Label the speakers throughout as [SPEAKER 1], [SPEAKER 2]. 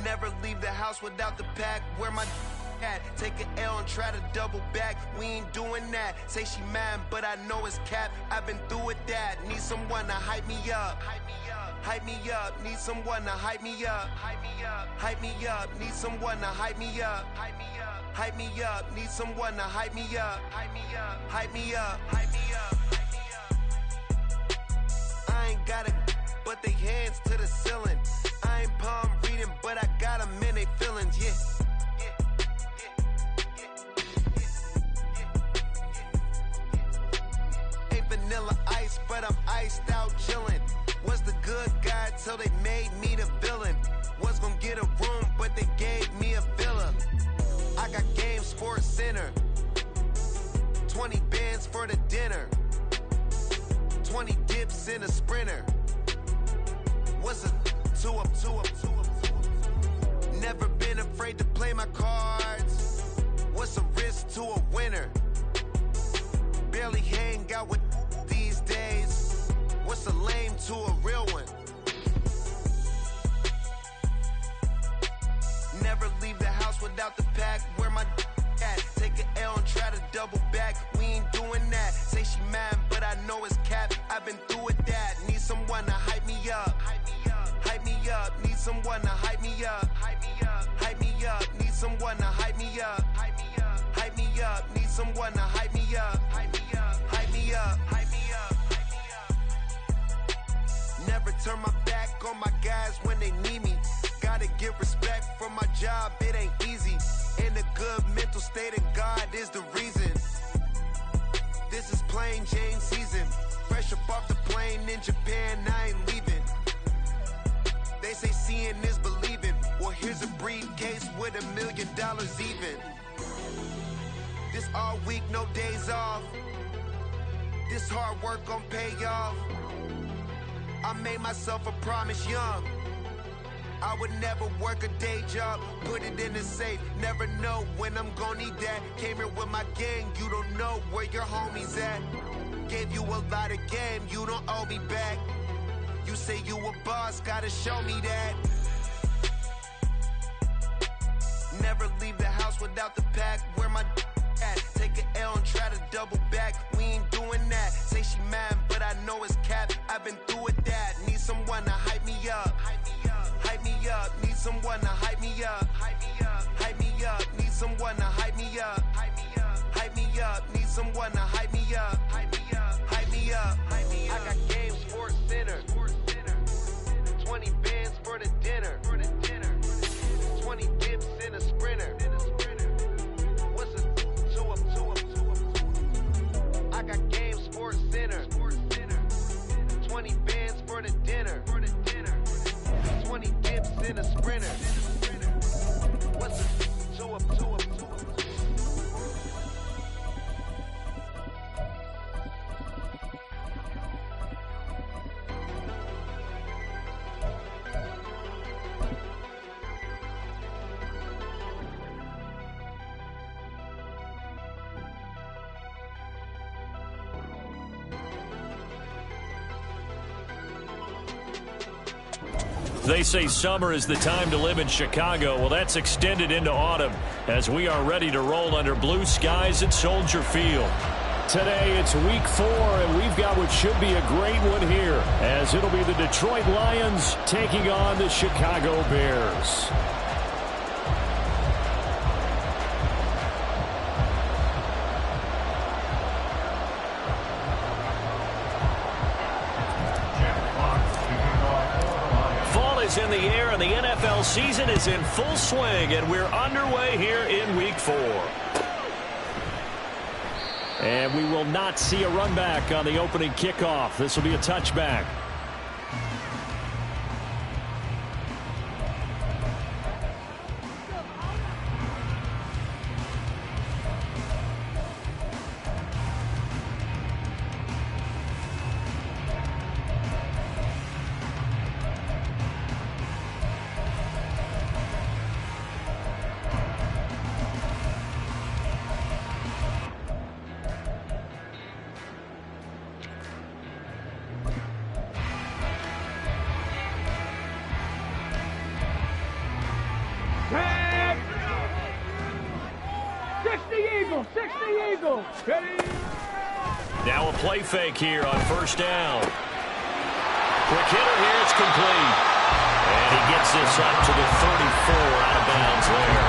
[SPEAKER 1] Never leave the house without the pack. Where my at? Take an L and try to double back. We ain't doing that. Say she mad, but I know it's cap. I've been through with that. Need someone to hype me up. Hype me up. Need someone to hype me up. Hype me up. Need someone to hype me up. Hype me up. Need someone to hype me up. Hype me up. Hype me up. Hype me up. I ain't got it, but they hands to the ceiling. I ain't palm reading, but I got them in they feelings, yeah. Ain't vanilla ice, but I'm iced out chillin'. Was the good guy till they made me the villain. Was gonna get a room, but they gave me a villa. I got game, Sports Center. 20 bands for the dinner. 20 dips in a sprinter. What's a 2 up? Never been afraid to play my cards. What's a risk to a winner? Barely hang out with these days. What's a lame to a real one? Never leave the house without the pack. Where my at? Take an L and try to double back. We ain't doing that. Say she mad, but I know it's cap. I've been through with that. Need someone to hype me up. Hype me up. Need someone to hype me up. Hype me up. Need someone to hype me up. Hype me up. Need someone to hype me up. Hype me up. Never turn my back on my guys when they need me. Gotta give respect for my job, it ain't easy. In a good mental state and God is the reason. This is plain Jane season. Fresh up off the plane in Japan, I ain't leaving. They say seeing is believing. Well, here's a briefcase with $1 million even. This all week, no days off. This hard work gon' pay off. I made myself a promise young. I would never work a day job, put it in the safe. Never know when I'm gonna need that. Came here with my gang, you don't know where your homies at. Gave you a lot of game, you don't owe me back. You say you a boss, gotta show me that. Never leave the house without the pack. Where my at? Take an L and try to double back. We ain't doing that. Say she mad, but I know it's cap. I've been through with that. Need someone to hype me up. Hype me up. Need someone to hype me up. Hype me up. Need someone to hype me up. Hype me up. Need someone to hype me up. Hype me up. I got game, Sports Center. 20 bands for the dinner. 20 dips in a sprinter. What's a 2 up? I got game, Sports Center. 20 bands for the dinner. 20 dips in a sprinter. What's a 2 up?
[SPEAKER 2] They say summer is the time to live in Chicago. Well, that's extended into autumn as we are ready to roll under blue skies at Soldier Field. Today, it's week 4, and we've got what should be a great one here, as it'll be the Detroit Lions taking on the Chicago Bears. In the air, and the NFL season is in full swing, and we're underway here in week 4. And we will not see a run back on the opening kickoff. This will be a touchback.
[SPEAKER 3] Eagle. Ready.
[SPEAKER 2] Now a play fake here on first down. Quick hitter here, it's complete. And he gets this up to the 34 out of bounds there.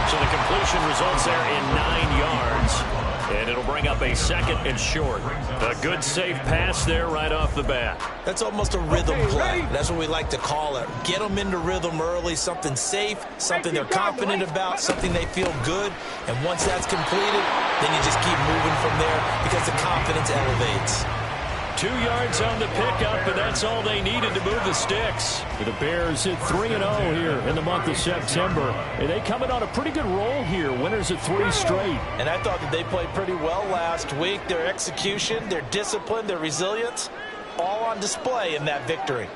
[SPEAKER 2] So the completion results there in 9 yards. And it'll bring up a second and short. A good, safe pass there right off the bat.
[SPEAKER 4] That's almost a rhythm play. That's what we like to call it. Get them into rhythm early, something safe, something they're confident about, something they feel good. And once that's completed, then you just keep moving from there because the confidence elevates.
[SPEAKER 2] 2 yards on the pickup, and that's all they needed to move the sticks.
[SPEAKER 5] The Bears hit 3-0 here in the month of September. And they coming on a pretty good roll here. Winners of 3 straight.
[SPEAKER 4] And I thought that they played pretty well last week. Their execution, their discipline, their resilience, all on display in that victory.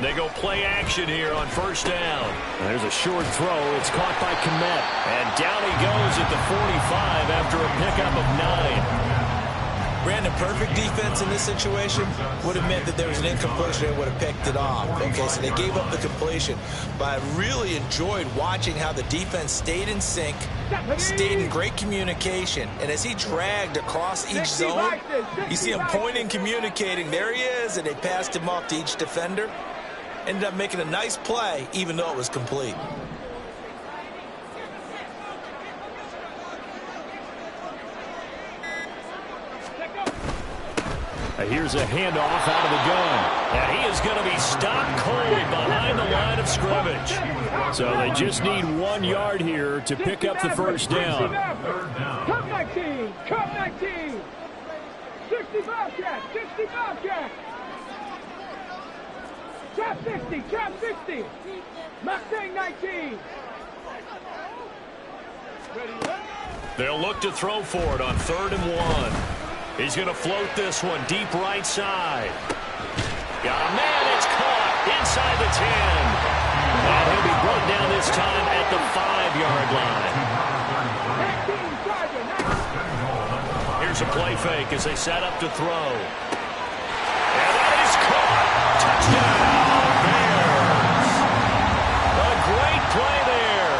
[SPEAKER 2] They go play action here on first down.
[SPEAKER 5] There's a short throw. It's caught by Kmet.
[SPEAKER 2] And down he goes at the 45 after a pickup of 9.
[SPEAKER 4] Brandon, perfect defense in this situation would have meant that there was an incompletion. They would have picked it off. Okay, so they gave up the completion. But I really enjoyed watching how the defense stayed in sync, stayed in great communication. And as he dragged across each zone, you see him pointing, communicating. There he is, and they passed him off to each defender. Ended up making a nice play, even though it was complete.
[SPEAKER 5] Here's a handoff out of the gun.
[SPEAKER 2] And he is going to be stopped cold behind the line of scrimmage.
[SPEAKER 5] So they just need 1 yard here to pick up the first down.
[SPEAKER 3] Cut 19. Cut 19. 65 cat. 65 cat. Trap 60. Trap 60. Mustang 19.
[SPEAKER 2] They'll look to throw for it on 3rd and 1. He's going to float this one deep right side. Got a man, it's caught inside the 10. And he'll be brought down this time at the 5-yard line. Here's a play fake as they set up to throw. And that is caught. Touchdown, Bears. A great play there.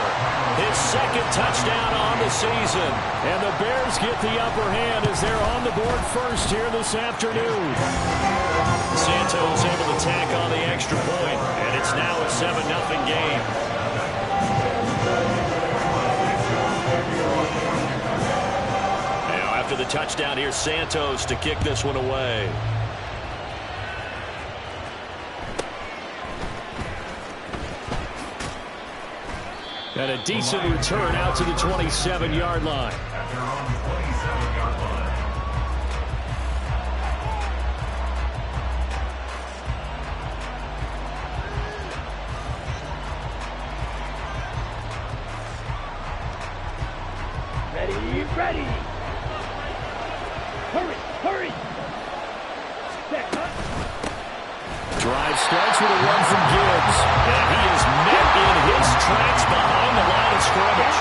[SPEAKER 2] His second touchdown on the season.
[SPEAKER 5] And the Bears get the upper hand as they're on the board first here this afternoon.
[SPEAKER 2] Santos able to tack on the extra point, and it's now a 7-0 game. Now after the touchdown, here's Santos to kick this one away.
[SPEAKER 5] And a decent return out to the 27-yard line.
[SPEAKER 3] Ready. Hurry.
[SPEAKER 5] Drive starts with a run from Gibbs.
[SPEAKER 2] And he is met in his tracks behind the line of scrimmage.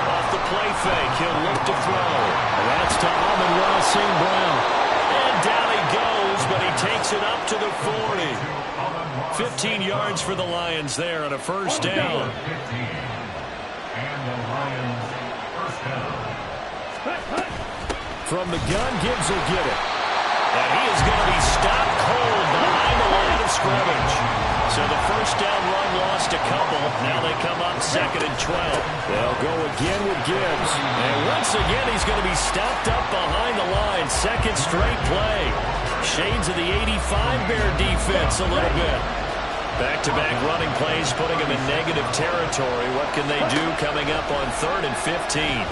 [SPEAKER 2] Off the play fake, he'll look to throw.
[SPEAKER 5] And that's to Amon-Ra St. Brown.
[SPEAKER 2] And down he goes, but he takes it up to the 40. 15 yards for the Lions there on a first down.
[SPEAKER 5] From the gun, Gibbs will get it.
[SPEAKER 2] And he is going to be stopped cold behind the line of scrimmage. So the first down run lost a couple. Now they come up 2nd and 12.
[SPEAKER 5] They'll go again with Gibbs.
[SPEAKER 2] And once again, he's going to be stopped up behind the line. Second straight play. Shades of the 85 Bear defense a little bit. Back-to-back running plays putting him in negative territory. What can they do coming up on 3rd and 15?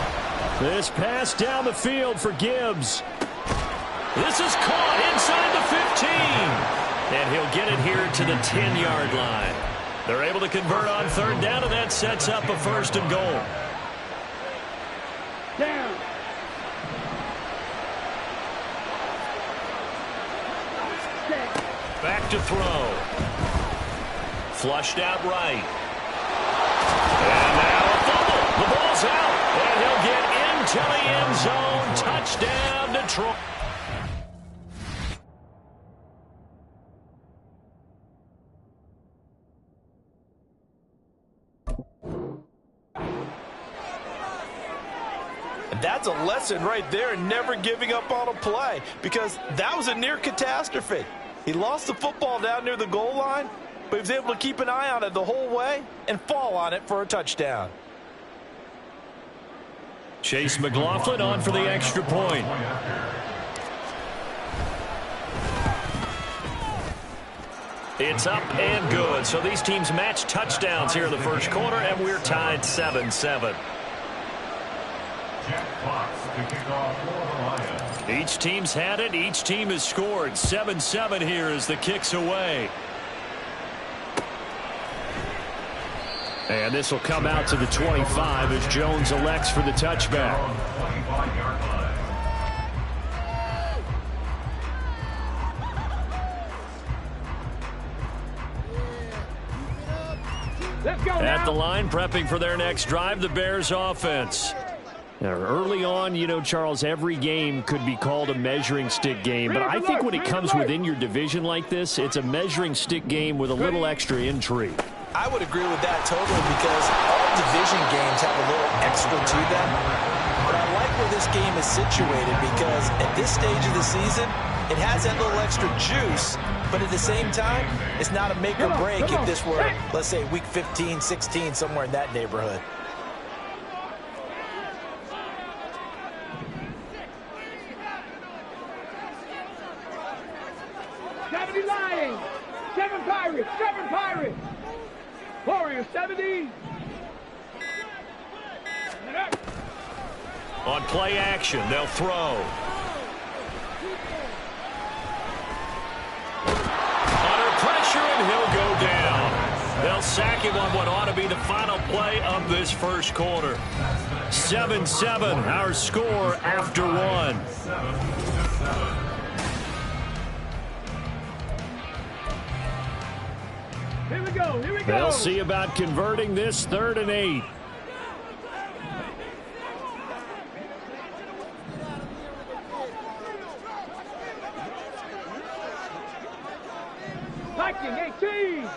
[SPEAKER 5] This pass down the field for Gibbs.
[SPEAKER 2] This is caught inside the 15. And he'll get it here to the 10-yard line. They're able to convert on 3rd down, and that sets up a 1st and goal.
[SPEAKER 3] Down.
[SPEAKER 2] Back to throw. Flushed out right. And now a fumble. The ball's out. And he'll get into the end zone. Touchdown, Detroit.
[SPEAKER 4] That's a lesson right there in never giving up on a play, because that was a near catastrophe. He lost the football down near the goal line, but he was able to keep an eye on it the whole way and fall on it for a touchdown.
[SPEAKER 2] Chase McLaughlin on for the extra point. It's up and good. So these teams match touchdowns here in the first quarter, and we're tied 7-7. Each team's had it. Each team has scored. 7-7 here as the kick's away. And this will come out to the 25 as Jones elects for the touchback.
[SPEAKER 3] Let's go
[SPEAKER 2] At
[SPEAKER 3] now.
[SPEAKER 2] the line, prepping for their next drive, the Bears offense. Now, early on, you know, Charles, every game could be called a measuring stick game. But I think when it comes within your division like this, it's a measuring stick game with a little extra intrigue.
[SPEAKER 4] I would agree with that totally, because all division games have a little extra to them. But I like where this game is situated, because at this stage of the season, it has that little extra juice, but at the same time, it's not a make or break if this were, let's say, week 15, 16, somewhere in that neighborhood.
[SPEAKER 3] Lions, 7 Pirates, 7 Pirates. Warriors, 70.
[SPEAKER 2] On play action, they'll throw. Under pressure, and he'll go down. They'll sack him on what ought to be the final play of this first quarter. 7-7, our score after one.
[SPEAKER 3] Here we go, here we go.
[SPEAKER 2] They'll see about converting this 3rd and 8.
[SPEAKER 3] Viking, 18.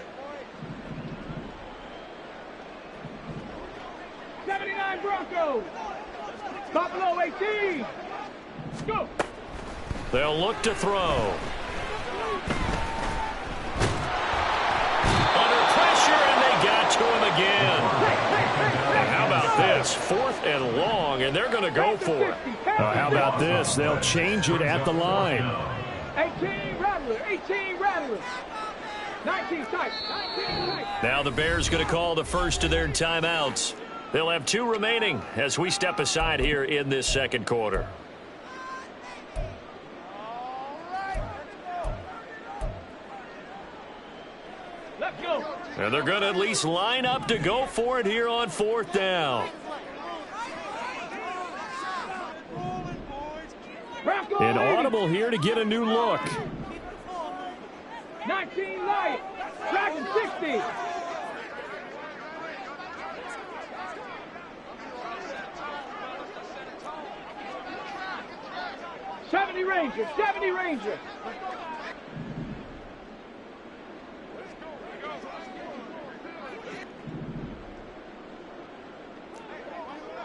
[SPEAKER 3] 79 Broncos. Buffalo, 18. Go.
[SPEAKER 2] They'll look to throw. Got to him again. And how about this? 4th and long, and they're going to go for it. How about this? They'll change it at the line.
[SPEAKER 3] 18 Rattler, 18 Rattler. 19 tight, 19 tight.
[SPEAKER 2] Now the Bears going to call the first of their timeouts. They'll have 2 remaining as we step aside here in this second quarter.
[SPEAKER 3] Let's go.
[SPEAKER 2] And they're going to at least line up to go for it here on 4th down. An audible here to get a new look.
[SPEAKER 3] 19 Lions, Dragon 60. Rangers, 70 Rangers.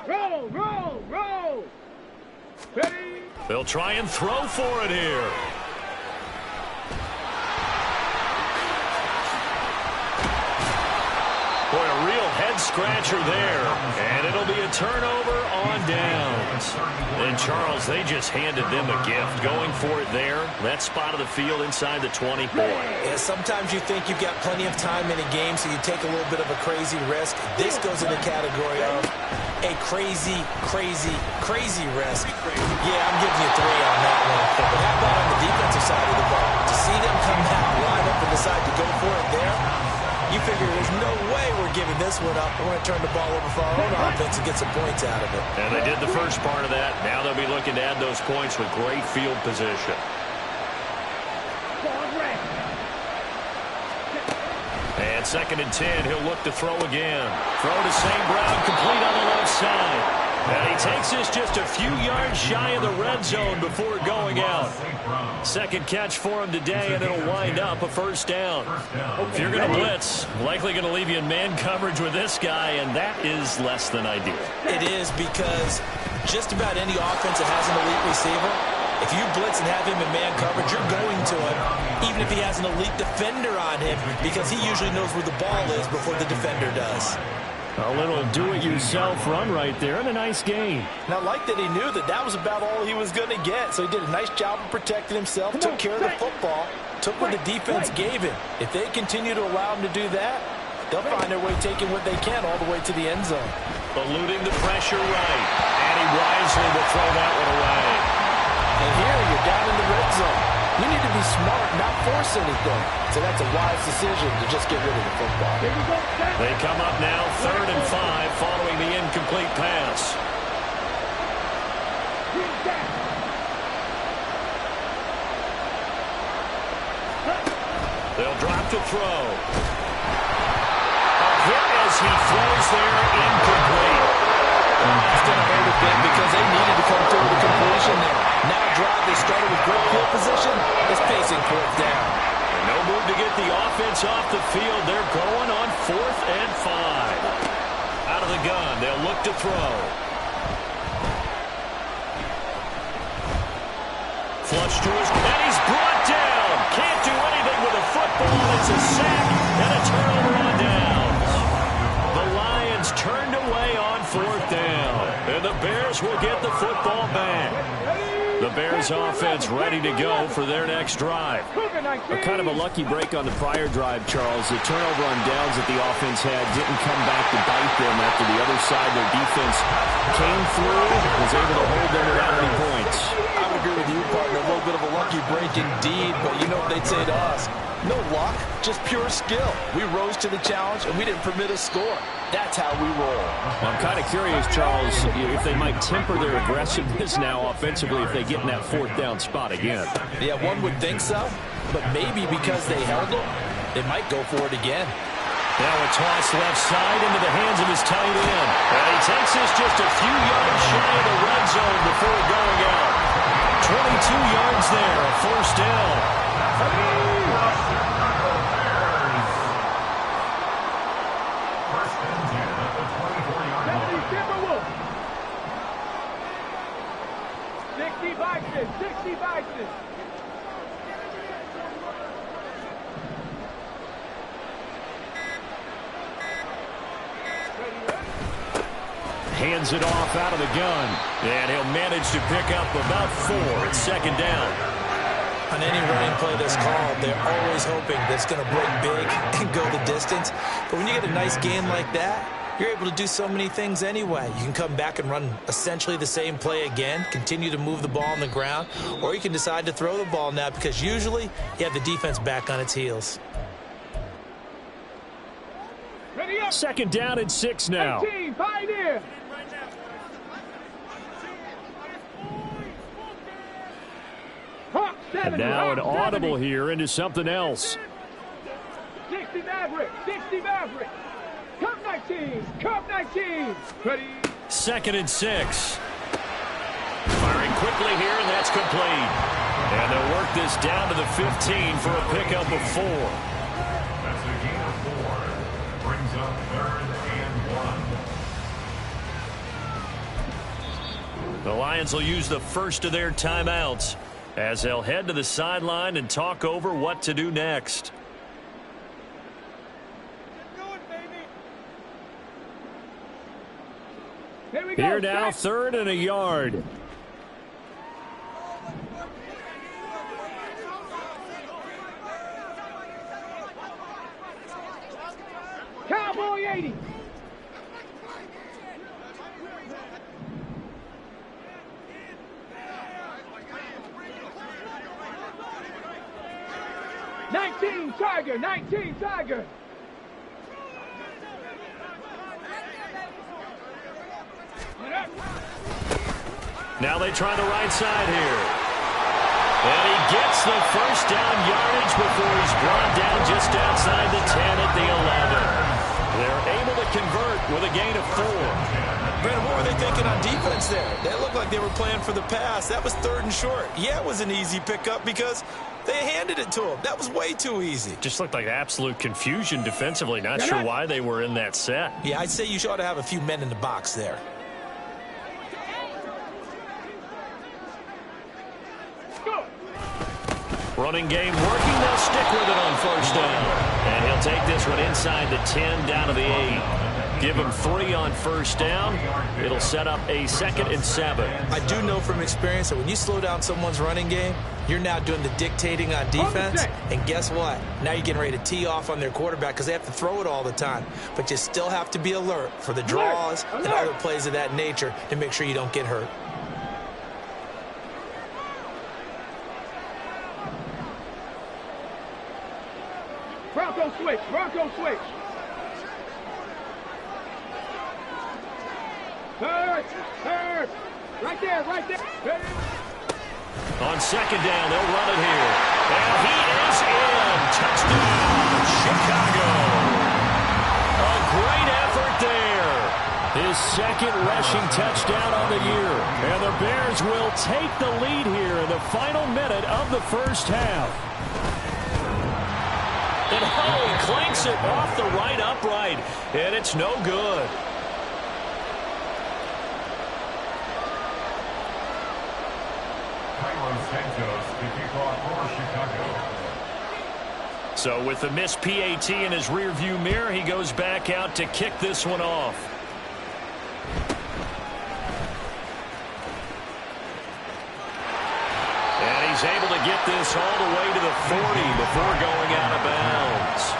[SPEAKER 3] Roll, roll, roll. Ready?
[SPEAKER 2] They'll try and throw for it here. Boy, a real head-scratcher there. And it'll be a turnover on downs. And, Charles, they just handed them a gift. Going for it there, that spot of the field inside the 20 point.
[SPEAKER 4] Yeah, sometimes you think you've got plenty of time in a game, so you take a little bit of a crazy risk. This goes in the category of a crazy, crazy, crazy risk. Yeah, I'm giving you 3 on that one. But how about on the defensive side of the ball? To see them come out, line up, and decide to go for it there, you figure there's no way we're giving this one up. We're going to turn the ball over for our own offense and get some points out of it.
[SPEAKER 2] And they did the first part of that. Now they'll be looking to add those points with great field position. And 2nd and 10, he'll look to throw again. Throw to St. Brown, complete on the left side. And he takes this just a few yards shy of the red zone before going out. Second catch for him today, and it'll wind up a first down. If you're going to blitz, likely going to leave you in man coverage with this guy, and that is less than ideal.
[SPEAKER 4] It is, because just about any offense that has an elite receiver, if you blitz and have him in man coverage, you're going to him, even if he has an elite defender on him, because he usually knows where the ball is before the defender does.
[SPEAKER 5] A little do-it-yourself run right there, and a nice gain.
[SPEAKER 4] And I like that he knew that that was about all he was going to get, so he did a nice job of protecting himself, took care of the football, took what the defense gave him. If they continue to allow him to do that, they'll find their way taking what they can all the way to the end zone.
[SPEAKER 2] Eluding the pressure right, and he wisely will throw that one away.
[SPEAKER 4] And here you're down in the red zone. You need to be smart, not force anything. So that's a wise decision to just get rid of the football.
[SPEAKER 2] They come up now 3rd and 5 following the incomplete pass. They'll drop to throw. A hit as he throws there, incomplete.
[SPEAKER 4] It's going to hurt a bit because they needed to come through with a completion there. Now drive they started with great field position is facing 4th down.
[SPEAKER 2] No move to get the offense off the field. They're going on 4th and 5. Out of the gun, they'll look to throw. Flush to his, and he's brought down. Can't do anything with a football. It's a sack and a turnover on downs. The Lions turned away on 4th down, and the Bears will get the football back. The Bears offense ready to go for their next drive.
[SPEAKER 5] Kind of a lucky break on the prior drive, Charles. The turnover on downs that the offense had didn't come back to bite them after the other side. Their defense came through, was able to hold them without any points.
[SPEAKER 4] I would agree with you, partner. A little bit of a lucky break indeed, but you know what they'd say to us? No luck, just pure skill. We rose to the challenge, and we didn't permit a score. That's how we roll.
[SPEAKER 5] I'm kind of curious, Charles, if they might temper their aggressiveness now offensively if they get in that 4th down spot again.
[SPEAKER 4] Yeah, one would think so, but maybe because they held it, they might go for it again.
[SPEAKER 2] Now a toss left side into the hands of his tight end. And he takes this just a few yards shy of the red zone before going out. 22 yards there, a first down. Hands it off out of the gun. And he'll manage to pick up about 4 at 2nd down.
[SPEAKER 4] On any running play that's called, they're always hoping that it's going to break big and go the distance. But when you get a nice gain like that, you're able to do so many things anyway. You can come back and run essentially the same play again, continue to move the ball on the ground, or you can decide to throw the ball now because usually you have the defense back on its heels.
[SPEAKER 5] 2nd down and 6 now.
[SPEAKER 3] Pioneer.
[SPEAKER 5] And now an audible here into something else.
[SPEAKER 3] 60 Maverick, 60 Maverick. Cup 19, Cup 19. Ready.
[SPEAKER 2] 2nd and 6. Firing quickly here, and that's complete. And they'll work this down to the 15 for a pickup of 4.
[SPEAKER 6] That's a gain of 4. Brings up 3rd and 1.
[SPEAKER 2] The Lions will use the first of their timeouts as they'll head to the sideline and talk over what to do next.
[SPEAKER 5] Here now, 3rd and a yard.
[SPEAKER 3] Cowboy 80. Tiger, 19 Tiger.
[SPEAKER 2] Now they try the right side here. And he gets the first down yardage before he's brought down just outside the 10 at the 11. They're able to convert with a gain of 4.
[SPEAKER 4] Brandon, what were they thinking on defense there? They looked like they were playing for the pass. That was 3rd and short. Yeah, it was an easy pickup because they handed it to him. That was way too easy.
[SPEAKER 2] Just looked like absolute confusion defensively. Not sure why they were in that set.
[SPEAKER 4] Yeah, I'd say you ought to have a few men in the box there.
[SPEAKER 2] Running game working. They'll stick with it on 1st down. And he'll take this one inside the 10 down to the 8. Give him 3 on 1st down. It'll set up a 2nd and 7.
[SPEAKER 4] I do know from experience that when you slow down someone's running game, you're now doing the dictating on defense. And guess what? Now you're getting ready to tee off on their quarterback because they have to throw it all the time. But you still have to be alert for the draws and other plays of that nature to make sure you don't get hurt.
[SPEAKER 3] Bronco switch. Bronco switch. Third. Right there.
[SPEAKER 2] On 2nd down, they'll run it here. And he is in. Touchdown, Chicago. A great effort there. His 2nd rushing touchdown on the year. And the Bears will take the lead here in the final minute of the 1st half. And he clanks it off the right upright. And it's no good. So with the missed PAT in his rearview mirror, he goes back out to kick this one off. And he's able to get this all the way to the 40 before going out of bounds.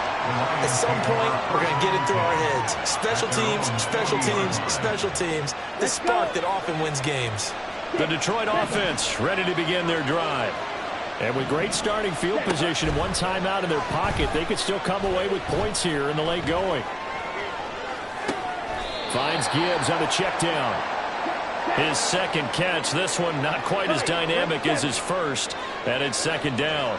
[SPEAKER 4] At some point, we're going to get it through our heads. Special teams, special teams, special teams. The spark that often wins games.
[SPEAKER 2] The Detroit offense ready to begin their drive. And with great starting field position and one timeout in their pocket, they could still come away with points here in the late going. Finds Gibbs on the check down. His 2nd catch. This one not quite as dynamic as his 1st. And it's 2nd down.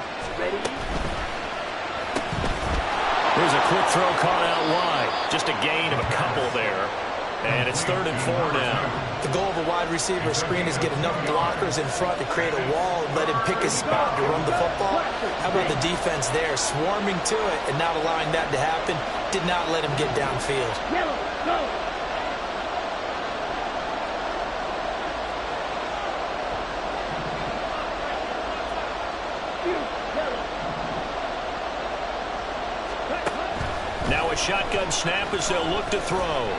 [SPEAKER 2] Here's a quick throw caught out wide. Just a gain of a couple there. And it's 3rd and 4 now.
[SPEAKER 4] The goal of a wide receiver screen is get enough blockers in front to create a wall and let him pick his spot to run the football. How about the defense there, swarming to it and not allowing that to happen? Did not let him get downfield.
[SPEAKER 2] Now a shotgun snap as they'll look to throw.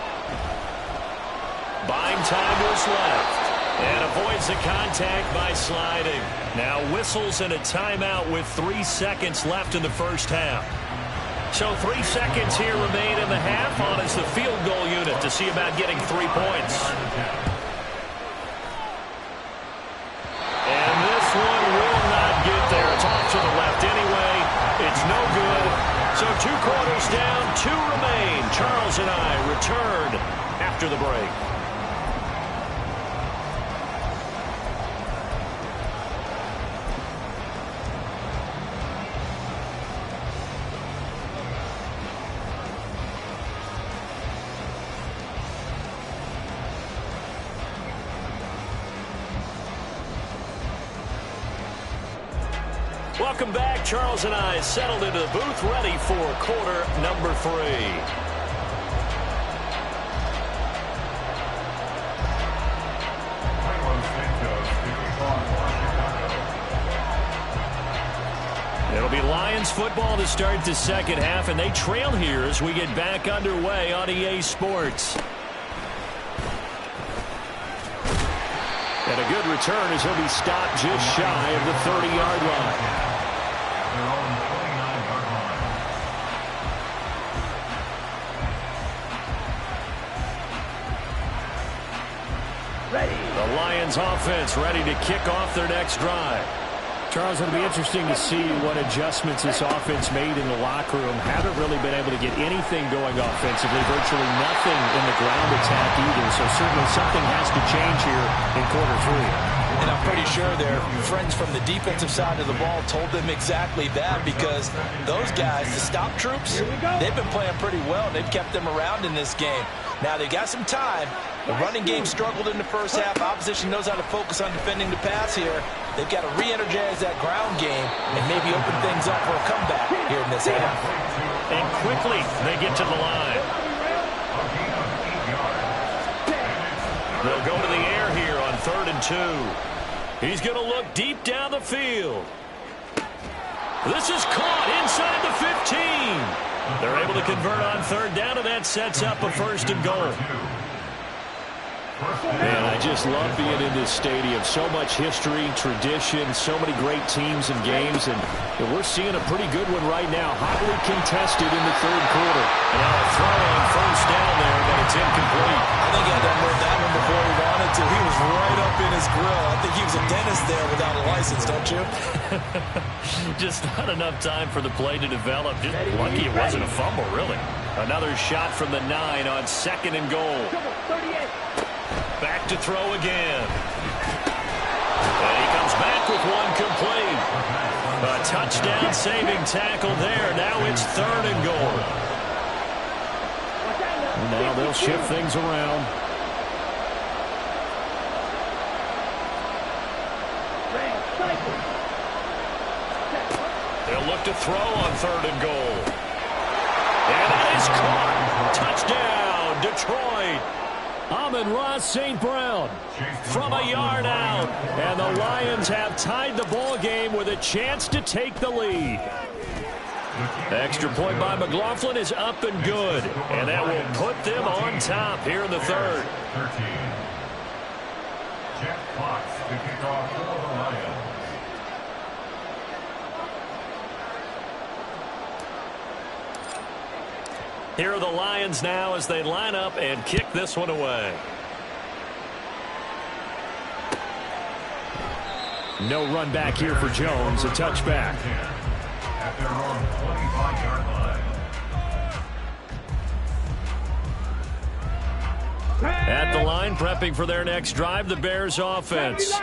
[SPEAKER 2] Buying time to his left. And avoids the contact by sliding. Now whistles and a timeout with 3 seconds left in the 1st half. So 3 seconds here remain in the half on as the field goal unit to see about getting 3 points. And this one will not get there. It's off to the left anyway. It's no good. So 2 quarters down, 2 remain. Charles and I return after the break. Welcome back. Charles and I settled into the booth, ready for quarter number 3. It'll be Lions football to start the 2nd half, and they trail here as we get back underway on EA Sports. And a good return as he'll be stopped just shy of the 30-yard line. The Lions offense ready to kick off their next drive. Charles, it'll be interesting to see what adjustments this offense made in the locker room. Haven't really been able to get anything going offensively, virtually nothing in the ground attack either. So certainly something has to change here in quarter three.
[SPEAKER 4] And I'm pretty sure their friends from the defensive side of the ball told them exactly that, because those guys, the stop troops, they've been playing pretty well. They've kept them around in this game. Now they got some time. The running game struggled in the first half. Opposition knows how to focus on defending the pass here. They've got to re-energize that ground game and maybe open things up for a comeback here in this half.
[SPEAKER 2] And quickly they get to the line. They'll go to the air here on 3rd and 2. He's going to look deep down the field. This is caught inside the 15. They're able to convert on 3rd down, and that sets up a 1st and goal.
[SPEAKER 5] Man, I just love being in this stadium. So much history, tradition, so many great teams and games, and we're seeing a pretty good one right now. Hotly contested in the 3rd quarter.
[SPEAKER 2] And now a throw on 1st down there, but it's incomplete.
[SPEAKER 4] I think he had to move that one before he wanted to. He was right up in his grill. I think he was a dentist there without a license, don't you?
[SPEAKER 2] Just not enough time for the play to develop. Just lucky it wasn't a fumble, really. Another shot from the 9 on 2nd and goal. Back to throw again. And he comes back with one complete. A touchdown saving tackle there. Now it's 3rd and goal.
[SPEAKER 5] Now they'll shift things around.
[SPEAKER 2] They'll look to throw on 3rd and goal. And that is caught. Touchdown, Detroit.
[SPEAKER 5] Amon-Ra St. Brown from a yard out. And the Lions have tied the ball game with a chance to take the lead.
[SPEAKER 2] Extra point by McLaughlin is up and good. And that will put them on top here in the 3rd.
[SPEAKER 6] 13. Jeff Fox to kick off for the Lions.
[SPEAKER 2] Here are the Lions now as they line up and kick this one away.
[SPEAKER 5] No run back here for Jones. A touchback.
[SPEAKER 6] At their own 25-yard line.
[SPEAKER 2] At the line, prepping for their next drive, the Bears offense.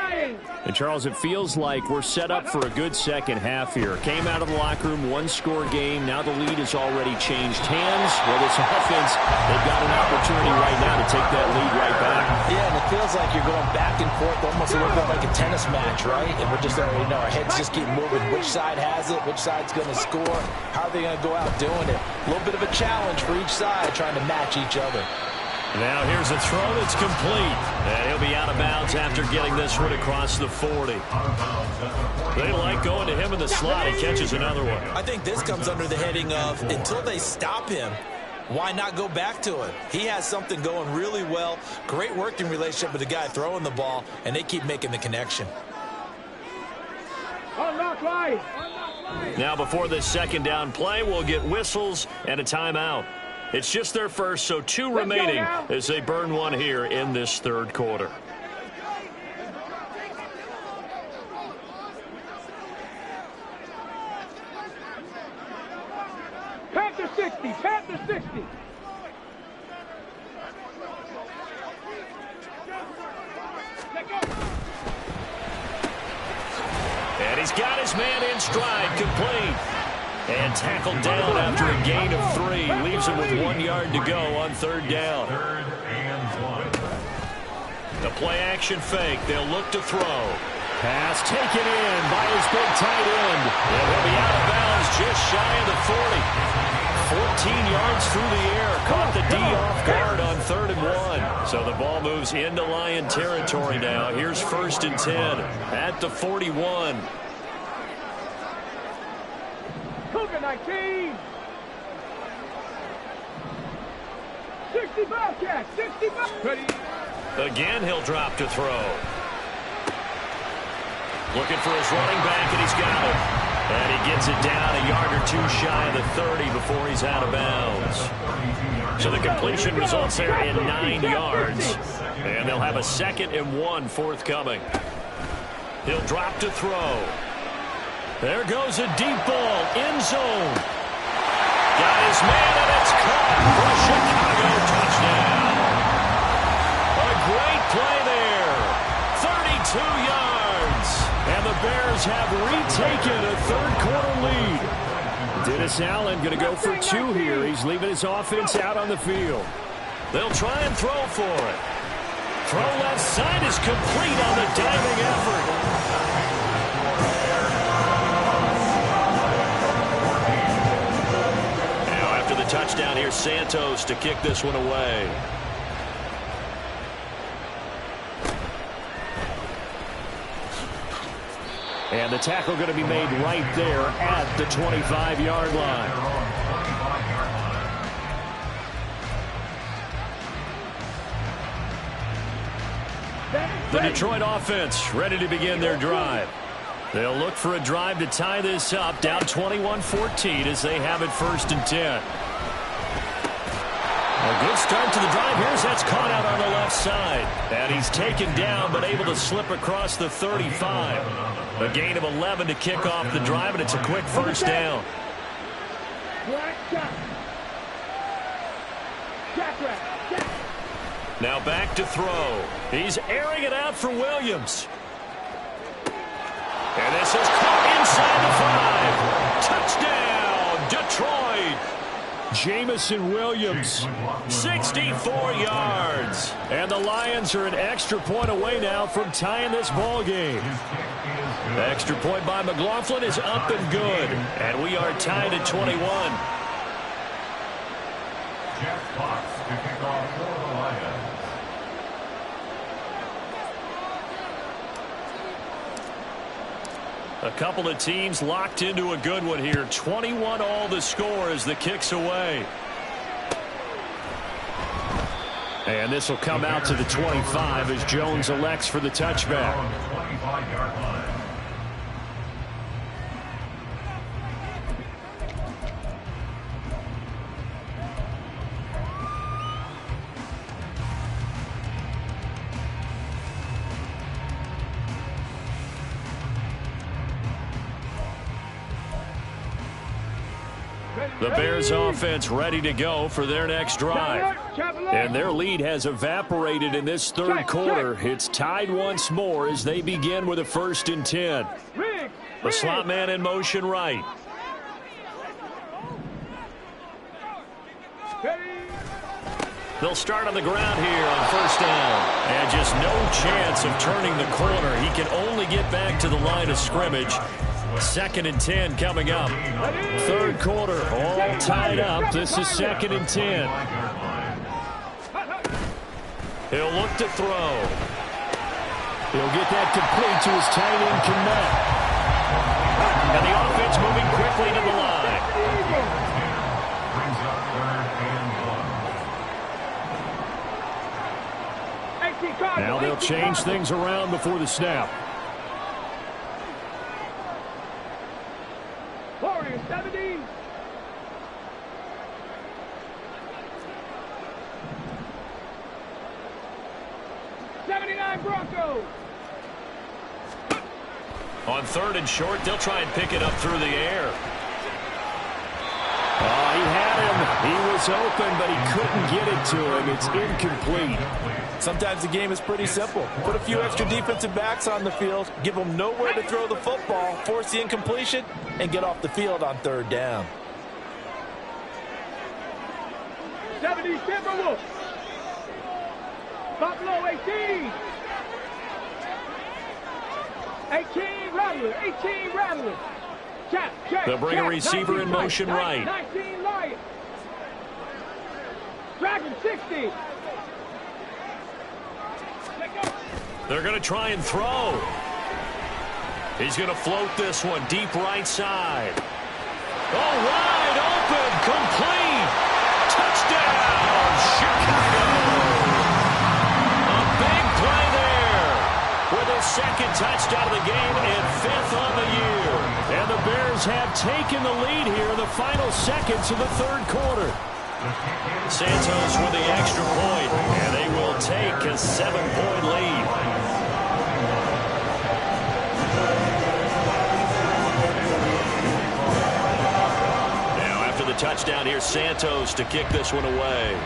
[SPEAKER 5] And, Charles, it feels like we're set up for a good second half here. Came out of the locker room, one-score game. Now the lead has already changed hands. Well, this offense, they've got an opportunity right now to take that lead right back.
[SPEAKER 4] Yeah, and it feels like you're going back and forth, almost a little bit like a tennis match, right? And we're just already know our heads just keep moving. Which side has it? Which side's going to score? How are they going to go out doing it? A little bit of a challenge for each side, trying to match each other.
[SPEAKER 2] Now here's a throw that's complete. And he'll be out of bounds after getting this one across the 40. They like going to him in the slot. He catches another one.
[SPEAKER 4] I think this comes under the heading of, until they stop him, why not go back to it? He has something going really well. Great working relationship with the guy throwing the ball, and they keep making the connection.
[SPEAKER 2] Now before this 2nd down play, we'll get whistles and a timeout. It's just their first, so 2 remaining as they burn one here in this 3rd quarter.
[SPEAKER 3] Panther 60, Panther 60.
[SPEAKER 2] And he's got his man in stride, complete. And tackled down after a gain of 3. Leaves him with 1 yard to go on 3rd down.
[SPEAKER 6] 3rd and 1.
[SPEAKER 2] The play action fake. They'll look to throw.
[SPEAKER 5] Pass taken in by his big tight end.
[SPEAKER 2] And he'll be out of bounds just shy of the 40. 14 yards through the air. Caught the D off guard on 3rd and 1. So the ball moves into Lion territory now. Here's 1st and 10 at the 41.
[SPEAKER 3] Cougar 19. 60 Bobcat, 60 Bobcat.
[SPEAKER 2] Again, he'll drop to throw. Looking for his running back, and he's got him. And he gets it down a yard or 2 shy of the 30 before he's out of bounds. So the completion results there in 9 yards. And they'll have a 2nd and 1 forthcoming. He'll drop to throw. There goes a deep ball, end zone. Got his man, and it's caught for a Chicago touchdown. A great play there. 32 yards. And the Bears have retaken a third-quarter lead. Dennis Allen going to go for 2 here. He's leaving his offense out on the field. They'll try and throw for it. Throw left side is complete on the diving effort. Now after the touchdown, here's Santos to kick this one away. And the tackle going to be made right there at the 25-yard line. The Detroit offense ready to begin their drive. They'll look for a drive to tie this up, down 21-14 as they have it 1st and 10. A good start to the drive. Here's that's caught out on the left side. And he's taken down but able to slip across the 35. A gain of 11 to kick off the drive, and it's a quick 1st down. Now back to throw. He's airing it out for Williams. And this is caught inside the 5. Touchdown, Detroit. Jamison Williams, 64 yards. And the Lions are an extra point away now from tying this ball game. The extra point by McLaughlin is up and good. And we are tied at 21.
[SPEAKER 6] Jeff Fox to kick off for the Lions.
[SPEAKER 2] A couple of teams locked into a good one here. 21 all the score as the kick's away. And this will come out to the 25 as Jones elects for the touchback.
[SPEAKER 6] On the 25-yard line.
[SPEAKER 2] The Bears offense ready to go for their next drive. And their lead has evaporated in this third quarter. It's tied once more as they begin with a 1st and 10. The slot man in motion right. They'll start on the ground here on 1st down. And just no chance of turning the corner. He can only get back to the line of scrimmage. 2nd and 10 coming up. Third quarter, all tied up. This is 2nd and 10. He'll look to throw. He'll get that complete to his tight end, Kmet. And the offense moving quickly to the line. Now they'll change things around before the snap.
[SPEAKER 3] 70. Broncos.
[SPEAKER 2] On 3rd and short, they'll try and pick it up through the air. Oh, he had him. He was open, but he couldn't get it to him. It's incomplete.
[SPEAKER 4] Sometimes the game is pretty simple. Put a few extra defensive backs on the field, give them nowhere to throw the football, force the incompletion, and get off the field on 3rd down.
[SPEAKER 3] 70 Timberwolves. Buffalo 18. 18 Rattler. 18 Rattler. Check.
[SPEAKER 2] They'll bring a receiver in motion right.
[SPEAKER 3] 19 Lions. Dragon 60.
[SPEAKER 2] They're going to try and throw. He's going to float this one deep right side. Oh, wide open, complete. Touchdown, Chicago. A big play there with his 2nd touchdown of the game and 5th on the year. And the Bears have taken the lead here in the final seconds of the 3rd quarter. Santos with the extra point, and they will take a 7-point lead. touchdown here, Santos, to kick this one away.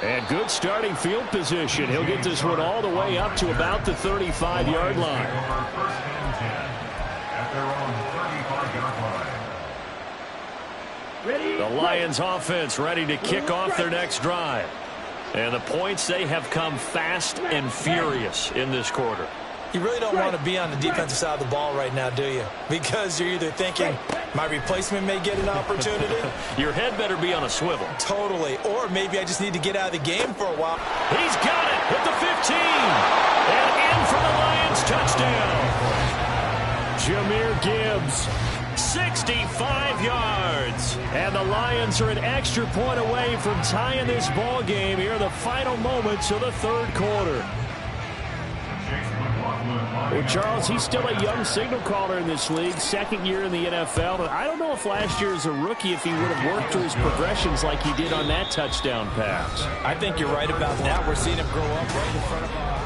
[SPEAKER 2] And good starting field position. He'll get this one all the way up to about the 35-yard line.
[SPEAKER 6] First and 10 at their own 35-yard line.
[SPEAKER 2] The Lions offense ready to kick off their next drive. And the points, they have come fast and furious in this quarter.
[SPEAKER 4] You really don't want to be on the defensive side of the ball right now, do you? Because you're either thinking, my replacement may get an opportunity.
[SPEAKER 2] Your head better be on a swivel.
[SPEAKER 4] Totally. Or maybe I just need to get out of the game for a while.
[SPEAKER 2] He's got it at the 15. And in for the Lions touchdown. Jahmyr Gibbs, 65 yards. And the Lions are an extra point away from tying this ball game here in the final moments of the third quarter. Well, Charles, he's still a young signal caller in this league, second year in the NFL. But I don't know if last year as a rookie, if he would have worked through his progressions like he did on that touchdown pass.
[SPEAKER 4] I think you're right about that. We're seeing him grow up right in front of our eyes.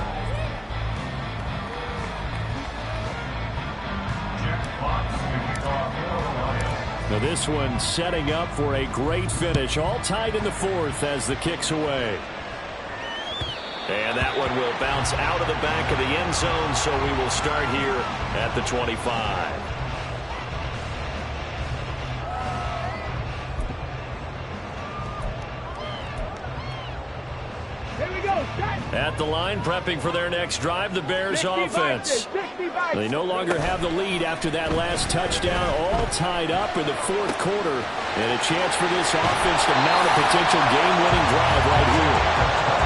[SPEAKER 2] Now this one setting up for a great finish. All tied in the fourth as the kick's away. And that one will bounce out of the back of the end zone, so we will start here at the 25.
[SPEAKER 3] Here we go.
[SPEAKER 2] At the line, prepping for their next drive, the Bears offense. They no longer have the lead after that last touchdown, all tied up in the fourth quarter. And a chance for this offense to mount a potential game-winning drive right here.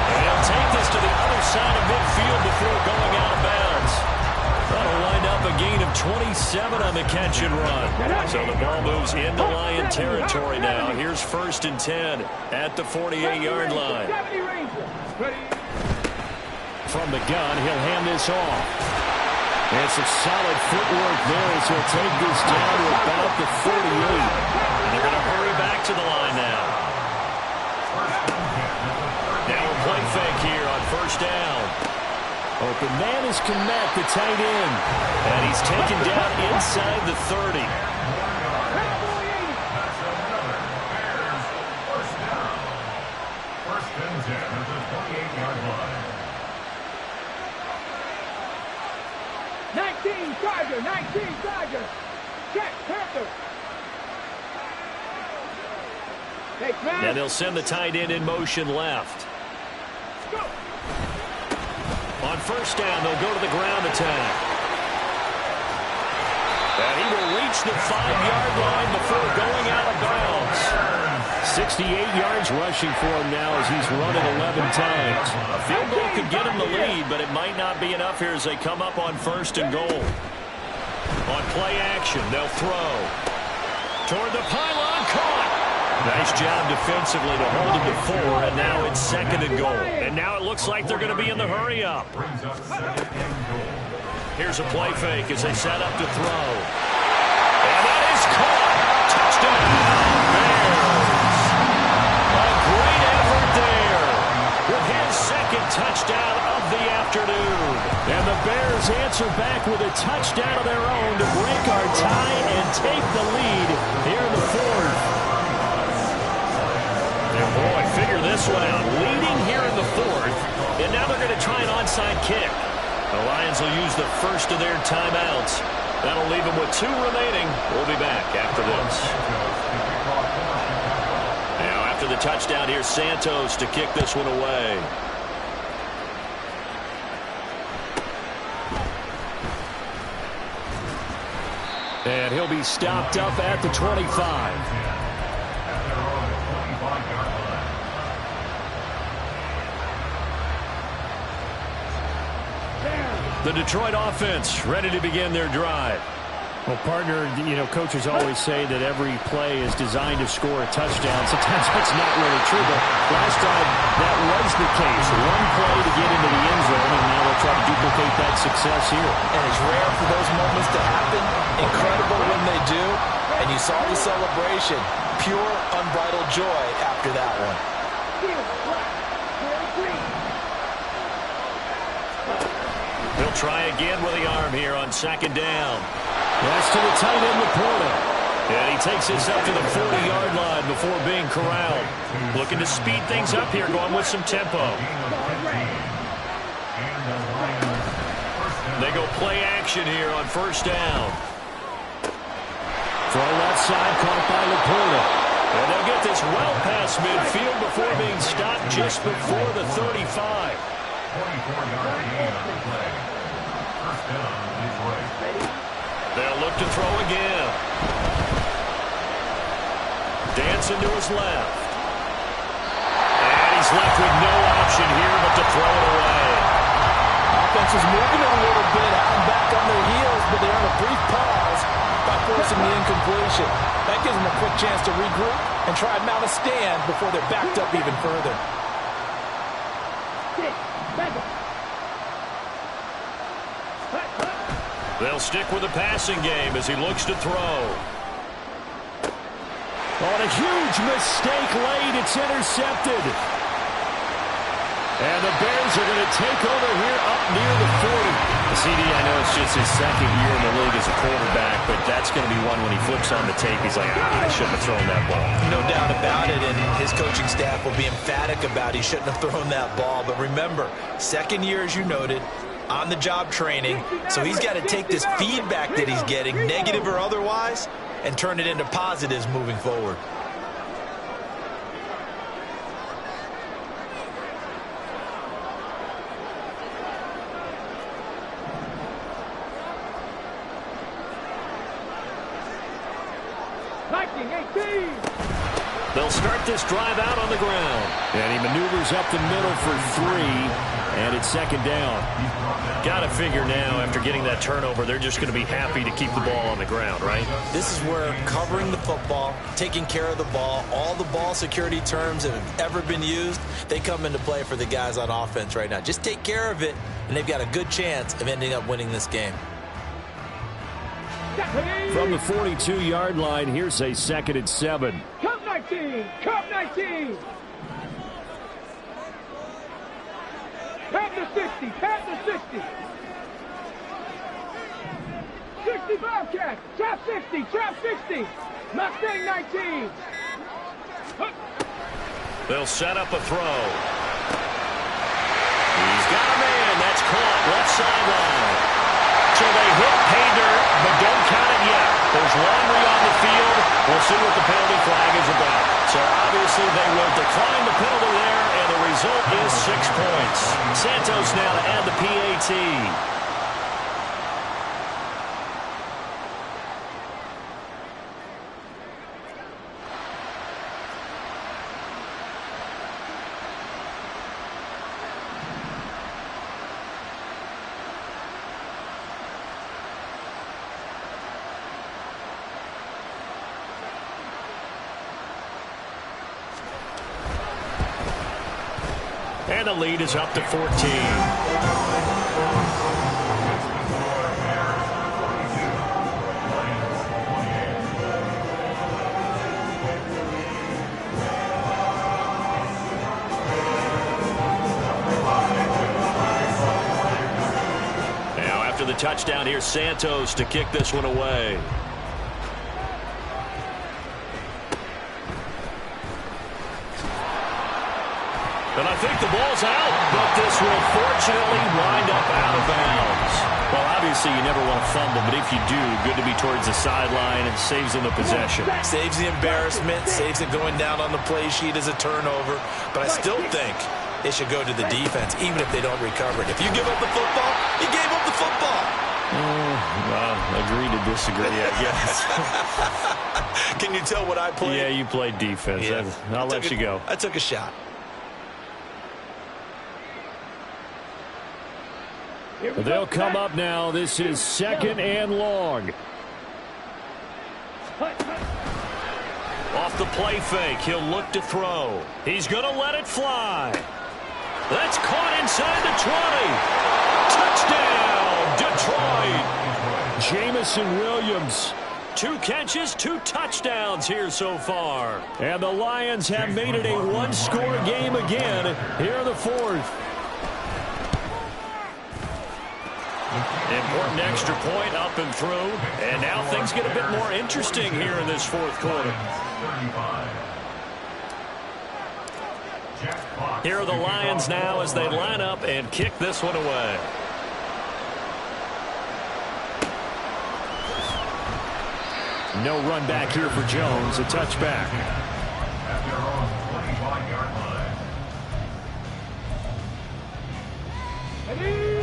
[SPEAKER 2] And they'll take this to the other side of midfield before going out of bounds. That'll wind up a gain of 27 on the catch and run. So the ball moves into Lion territory now. Here's 1st and 10 at the 48-yard line. From the gun, he'll hand this off. And some solid footwork there as he'll take this down to about the 48. And they're going to hurry back to the line now. Now a play fake here on 1st down. Open man is Kmet, the tight end. And he's taken down inside the 30.
[SPEAKER 6] First and 10 at the 28-yard line.
[SPEAKER 3] 19 Charger. Check, Panther.
[SPEAKER 2] And they'll send the tight end in motion left.
[SPEAKER 3] Go.
[SPEAKER 2] On 1st down, they'll go to the ground attack. And he will reach the 5-yard line before going out of bounds. 68 yards rushing for him now as he's run it 11 times. A field goal could get him the lead, but it might not be enough here as they come up on 1st and goal. On play action, they'll throw. Toward the pylon, caught. Nice job defensively to hold him to 4, and now it's 2nd and goal. And now it looks like they're going to be in the hurry-up.
[SPEAKER 6] Brings up 2nd and goal.
[SPEAKER 2] Here's a play fake as they set up to throw. And that is caught. Touchdown, Bears. A great effort there with his 2nd touchdown of the afternoon. And the Bears answer back with a touchdown of their own to break our tie and take the lead here in the 4th. And boy, figure this one out. Leading here in the 4th, and now they're going to try an onside kick. The Lions will use the first of their timeouts. That'll leave them with 2 remaining. We'll be back after this. Now, after the touchdown, here's Santos to kick this one away. And he'll be stopped up at the 25. The Detroit offense ready to begin their drive.
[SPEAKER 5] Well, partner, coaches always say that every play is designed to score a touchdown. Sometimes that's not really true, but last drive, that was the case. One play to get into the end zone, and now they'll try to duplicate that success here.
[SPEAKER 4] And it's rare for those moments to happen. Incredible when they do. And you saw the celebration. Pure, unbridled joy after that one.
[SPEAKER 2] He'll try again with the arm here on second down.
[SPEAKER 5] That's to the tight end, Laporta.
[SPEAKER 2] And he takes this up to the 40-yard line before being corralled. Looking to speed things up here, going with some tempo. They go play action here on first down.
[SPEAKER 5] Throw left side, caught by Laporta.
[SPEAKER 2] And they'll get this well past midfield before being stopped just before the 35.
[SPEAKER 6] 24-yard gain on the play. First down, Detroit.
[SPEAKER 2] They'll look to throw again. Dancing to his left. And he's left with no option here but to throw it away.
[SPEAKER 4] Offense is moving a little bit, having back on their heels, but they're on a brief pause by forcing the incompletion. That gives them a quick chance to regroup and try and mount a stand before they're backed up even further.
[SPEAKER 2] They'll stick with the passing game as he looks to throw.
[SPEAKER 5] On a huge mistake late, it's intercepted. And the Bears are going to take over here up near the 40.
[SPEAKER 2] CD, I know it's just his second year in the league as a quarterback, but that's going to be one when he flips on the tape, he's like, I shouldn't have thrown that ball.
[SPEAKER 4] No doubt about it, and his coaching staff will be emphatic about he shouldn't have thrown that ball. But remember, second year, as you noted, on-the-job training, so he's got to take this feedback that he's getting, negative or otherwise, and turn it into positives moving forward.
[SPEAKER 2] They'll start this drive out on the ground.
[SPEAKER 5] And he maneuvers up the middle for 3, and it's second down.
[SPEAKER 2] Got to figure now, after getting that turnover, they're just going to be happy to keep the ball on the ground, right?
[SPEAKER 4] This is where covering the football, taking care of the ball, all the ball security terms that have ever been used, they come into play for the guys on offense right now. Just take care of it, and they've got a good chance of ending up winning this game.
[SPEAKER 5] From the 42-yard line, here's a 2nd and 7.
[SPEAKER 3] Cup 19! Cup 19! Pat the 60! Pat the 60! 60 Bobcat! Trap 60! Trap 60! Mustang 19!
[SPEAKER 2] They'll set up a throw. He's got a man. That's caught left sideline. So they hit pay dirt, but don't count it yet. There's laundry on the field. We'll see what the penalty flag is about. So obviously they will decline the penalty there, and the result is 6 points. Santos now to add the PAT. And the lead is up to 14. Now after the touchdown, here's Santos to kick this one away. And I think the ball's out, but this will fortunately wind up out of bounds. Well, obviously you never want to fumble, but if you do, good to be towards the sideline and saves them the possession.
[SPEAKER 4] Saves the embarrassment, saves it going down on the play sheet as a turnover. But I still think it should go to the defense, even if they don't recover it. If you give up the football, you gave up the football.
[SPEAKER 2] Well, agree to disagree, I guess.
[SPEAKER 4] Can you tell what I played?
[SPEAKER 2] Yeah, you played defense.
[SPEAKER 4] Yeah.
[SPEAKER 2] I'll let you go.
[SPEAKER 4] I took a shot.
[SPEAKER 5] They'll come up now. This is 2nd and long.
[SPEAKER 2] Off the play fake, he'll look to throw. He's going to let it fly. That's caught inside the 20. Touchdown, Detroit.
[SPEAKER 5] Jamison Williams.
[SPEAKER 2] 2 catches, 2 touchdowns here so far.
[SPEAKER 5] And the Lions have made it a one-score game again here in the 4th.
[SPEAKER 2] Important extra point up and through. And now things get a bit more interesting here in this fourth quarter. Here are the Lions now as they line up and kick this one away.
[SPEAKER 5] No run back here for Jones. A touchback.
[SPEAKER 6] At their own 25-yard line.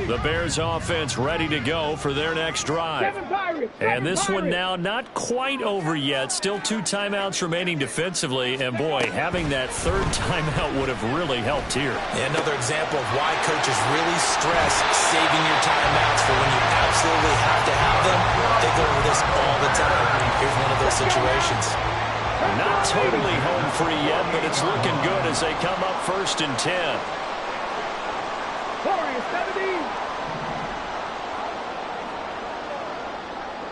[SPEAKER 2] The Bears offense ready to go for their next drive. And this one now not quite over yet. Still 2 timeouts remaining defensively. And boy, having that third timeout would have really helped here.
[SPEAKER 4] Yeah, another example of why coaches really stress saving your timeouts for when you absolutely have to have them. They go over this all the time. Here's one of those situations.
[SPEAKER 2] Not totally home free yet, but it's looking good as they come up 1st and 10.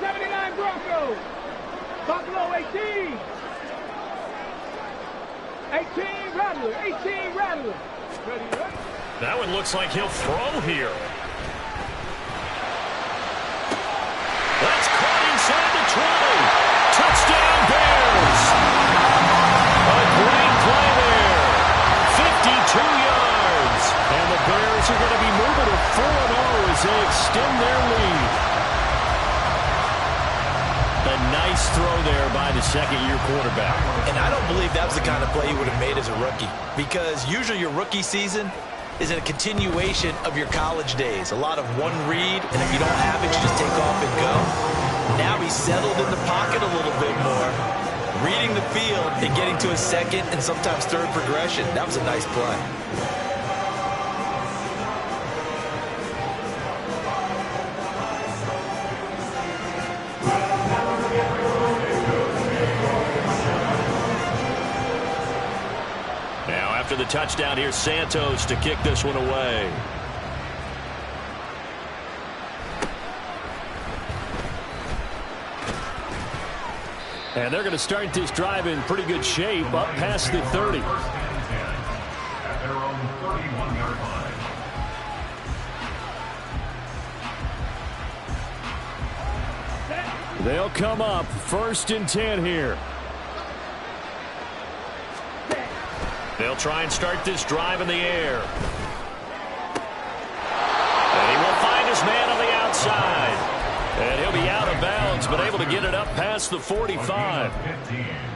[SPEAKER 3] 79 Broncos. Buffalo 18. 18 Rattler. 18 Rattler.
[SPEAKER 2] That one looks like he'll throw here. That's caught inside the 20. Touchdown Bears. A great play there. 52 yards. And the Bears are going to be moving to 4-0 as they extend their lead. A nice throw there by the second-year quarterback.
[SPEAKER 4] And I don't believe that was the kind of play he would have made as a rookie, because usually your rookie season is a continuation of your college days. A lot of one read, and if you don't have it, you just take off and go. Now he's settled in the pocket a little bit more, reading the field and getting to his second and sometimes third progression. That was a nice play.
[SPEAKER 2] After the touchdown, here's Santos to kick this one away. And they're going to start this drive in pretty good shape, up past the 30.
[SPEAKER 6] At their own 31-yard line.
[SPEAKER 2] They'll come up 1st and 10 here. They'll try and start this drive in the air. And he will find his man on the outside. And he'll be out of bounds, but able to get it up past the 45.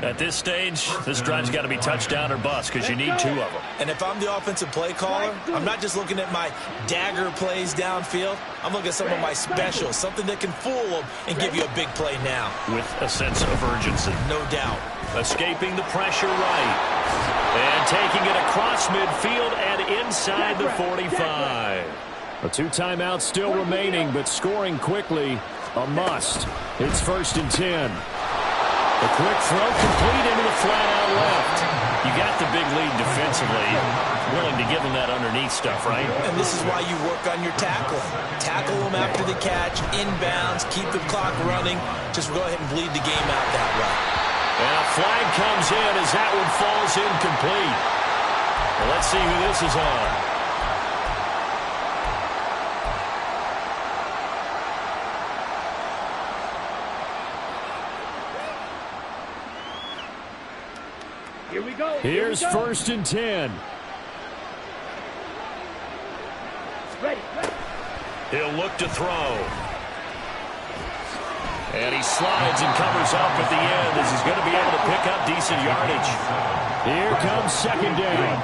[SPEAKER 2] At this stage, this drive's got to be touchdown or bust because you need 2 of them.
[SPEAKER 4] And if I'm the offensive play caller, I'm not just looking at my dagger plays downfield. I'm looking at some of my specials, something that can fool them and give you a big play now.
[SPEAKER 2] With a sense of urgency.
[SPEAKER 4] No doubt.
[SPEAKER 2] Escaping the pressure right. And taking it across midfield and inside the 45. A 2 timeouts still remaining, but scoring quickly, a must. It's 1st and 10. A quick throw complete into the flat-out left. You got the big lead defensively. Willing to give them that underneath stuff, right?
[SPEAKER 4] And this is why you work on your tackling. Tackle them after the catch, inbounds, keep the clock running. Just go ahead and bleed the game out that way.
[SPEAKER 2] And a flag comes in as that one falls incomplete. Well, let's see who this is on.
[SPEAKER 3] Here we go.
[SPEAKER 2] Here's 1st and 10.
[SPEAKER 3] Ready.
[SPEAKER 2] He'll look to throw. And he slides and covers up at the end as he's going to be able to pick up decent yardage. Here comes 2nd down.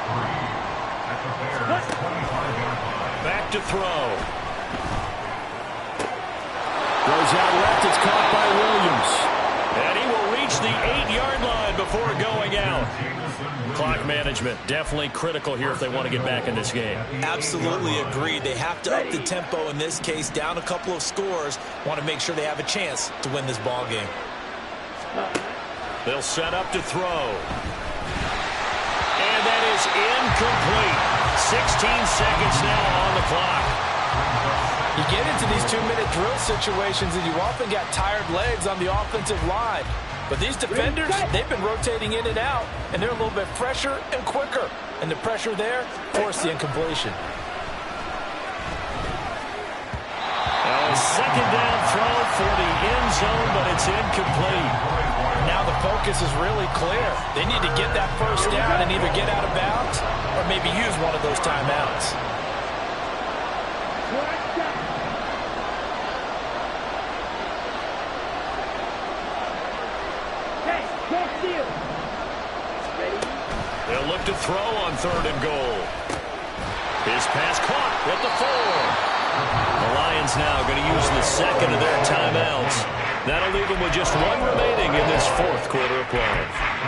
[SPEAKER 2] Back to throw. Goes out left. It's caught by Williams. And he will reach the 8-yard line before going out. Clock management definitely critical here if they want to get back in this game.
[SPEAKER 4] Absolutely agreed. They have to up the tempo in this case, down a couple of scores. Want to make sure they have a chance to win this ball game.
[SPEAKER 2] They'll set up to throw. And that is incomplete. 16 seconds now on the clock.
[SPEAKER 7] You get into these 2-minute drill situations and you often got tired legs on the offensive line. But these defenders, they've been rotating in and out, and they're a little bit fresher and quicker. And the pressure there forced the incompletion.
[SPEAKER 2] second down throw for the end zone, but it's incomplete.
[SPEAKER 7] Now the focus is really clear. They need to get that first down and either get out of bounds or maybe use one of those timeouts.
[SPEAKER 2] They'll look to throw on 3rd and goal. His pass caught at the 4. The Lions now going to use the second of their timeouts. That'll leave them with just one remaining in this 4th quarter of play.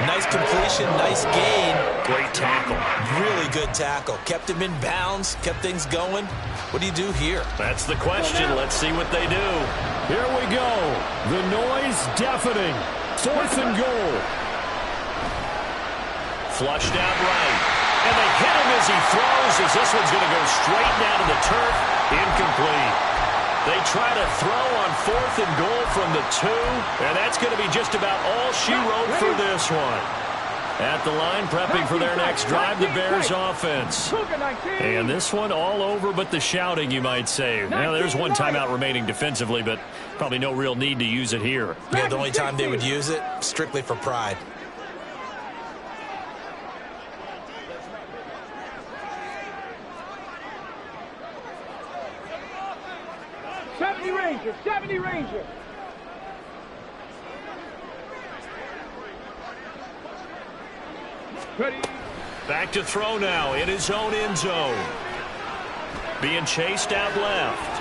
[SPEAKER 4] Nice completion, nice gain.
[SPEAKER 2] Great tackle.
[SPEAKER 4] Really good tackle. Kept him in bounds, kept things going. What do you do here?
[SPEAKER 2] That's the question. Let's see what they do.
[SPEAKER 5] Here we go. The noise deafening. 4th and goal.
[SPEAKER 2] Flushed out right. And they hit him as he throws, as this one's going to go straight down to the turf. Incomplete. They try to throw on 4th and goal from the 2, and that's going to be just about all she wrote for this one. At the line, prepping for their next drive, the Bears offense. And this one all over but the shouting, you might say. Now, there's one timeout remaining defensively, but probably no real need to use it here.
[SPEAKER 4] Yeah, the only time they would use it, strictly for pride.
[SPEAKER 3] Ranger, 70 Ranger. Ready.
[SPEAKER 2] Back to throw now in his own end zone. Being chased out left.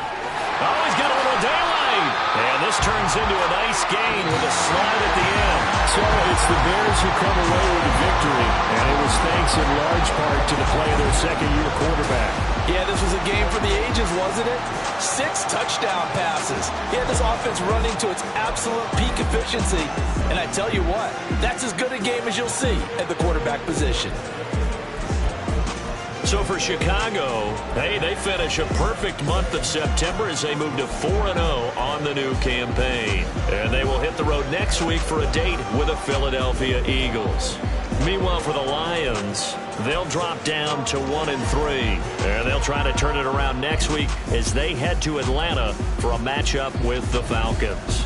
[SPEAKER 2] Oh, he's got a little daylight. And this turns into a nice gain with a slide at the end.
[SPEAKER 5] So it's the Bears who come away with a victory, and it was thanks in large part to the play of their second-year quarterback.
[SPEAKER 7] Yeah, this was a game for the ages, wasn't it? 6 touchdown passes. He had this offense running to its absolute peak efficiency. And I tell you what, that's as good a game as you'll see at the quarterback position.
[SPEAKER 2] So for Chicago, hey, they finish a perfect month of September as they move to 4-0 on the new campaign. And they will hit the road next week for a date with the Philadelphia Eagles. Meanwhile, for the Lions, they'll drop down to 1-3. And they'll try to turn it around next week as they head to Atlanta for a matchup with the Falcons.